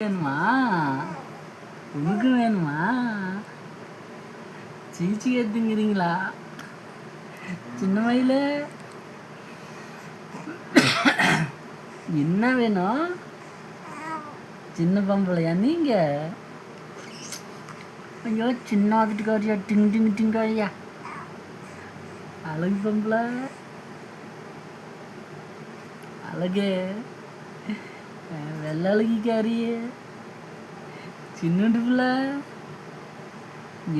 வேணுமா? உனக்கு வேணுமா? சீச்சி ஏத்துங்கிறீங்களா? சின்ன மயில என்ன வேணும்? சின்ன பொம்பளையா நீங்க? ஐயோ சின்ன ஆத்துட்டுக்காரியா, டிங் டிங் டிங்காரியா, அழகு பொம்பளை, அழகு வெள்ளை அழகிக்காரியே, சின்னண்டு பிள்ளை,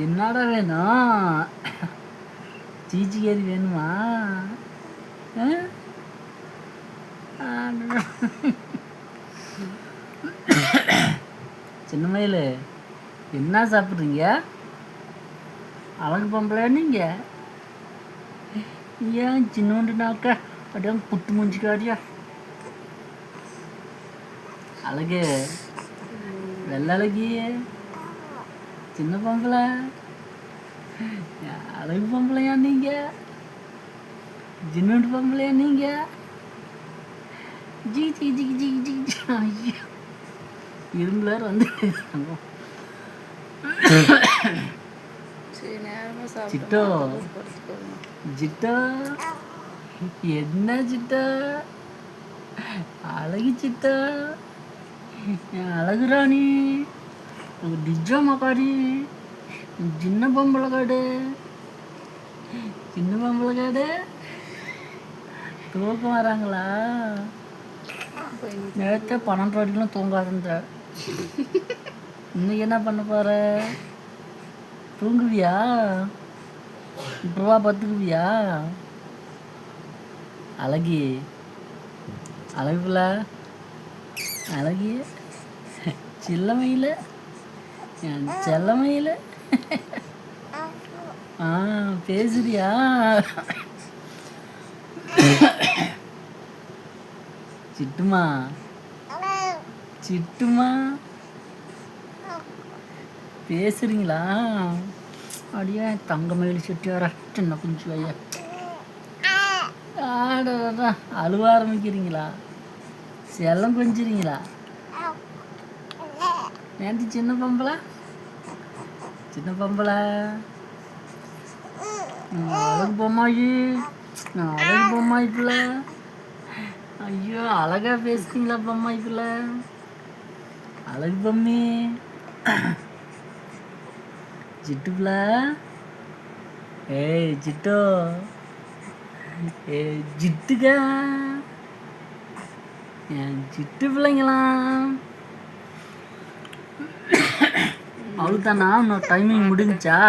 என்னடா வேணும்? சீச்சிக்காரி வேணுமா? சின்ன மயில் என்ன சாப்பிட்றீங்க? அழகு பொம்பளையா நீங்க? ஏன் சின்னோண்டு நாக்கா அப்படியே புட்டு மூஞ்சிக்காரியா, அழகு வெள்ளை அழகிய சின்ன பொம்பளை, அழகு பொம்பளையா நீங்க? சின்னோண்டு பொம்பளையா நீங்க? G G G G G ஐயோ இரும்புல வந்து சிட்டோ ஜிட்டோ, என்ன சிட்டோ, அழகு சிட்டோ, அழகு ராணி, நிஜமா காடி, சின்ன பொம்பளை காடு, சின்ன பொம்பளை காடு, தூக்கம் வராங்களா? நேற்று 12 வரைக்கும் தூங்காதுன்ற, இன்னைக்கு என்ன பண்ண போற? தூங்குவியா? இப்பவா பத்துக்குவியா? அழகி அழகுல அழகி சில்லமயில, என் செல்லமயில, பேசுறியா? சிட்டுமா சிட்டுமா பேசுறீங்களா? அப்படியே தங்க மயில் செட்டியாரா, சின்ன குஞ்சு ஐயா, ஆடா அழுவ ஆரம்பிக்கிறீங்களா? செல்லம் கொஞ்சிறீங்களா? நேற்று சின்ன பொம்பளை, சின்ன பொம்பளை, அழகு பொம்மாயி, அழகு பொம்மாயி பிள்ளை, ஐயோ அழகா பேசுறீங்களா பொம்மாயி பிள்ளை, அழகு பொம்மி, ஜிட்டு பிள்ளை, ஏய் ஜிட்டோ, ஏ ஜிட்டுக்கா, என் ஜிட்டு பிள்ளைங்களாம், அவ்வளோதானா? இன்னும் டைமிங் முடிஞ்சா?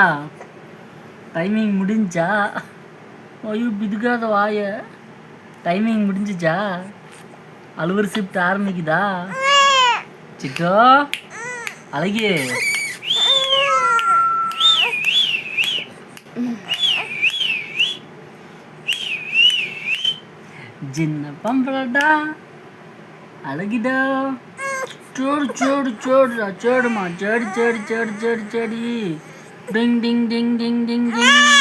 டைமிங் முடிஞ்சா? ஐயோ பிதுக்காத வாய, டைமிங் முடிஞ்சிச்சா? அலுவலர் ஷிஃப்ட் ஆரம்பிக்குதா? சிட்டோ அழகி சின்ன பொம்பளடா, அழகிடா, சோடு சோடு சோடுடா, சோடுமா, சோடி சோடி சோடி சோடி சோடி, டிங் டிங் டிங் டிங் டிங் டிங்.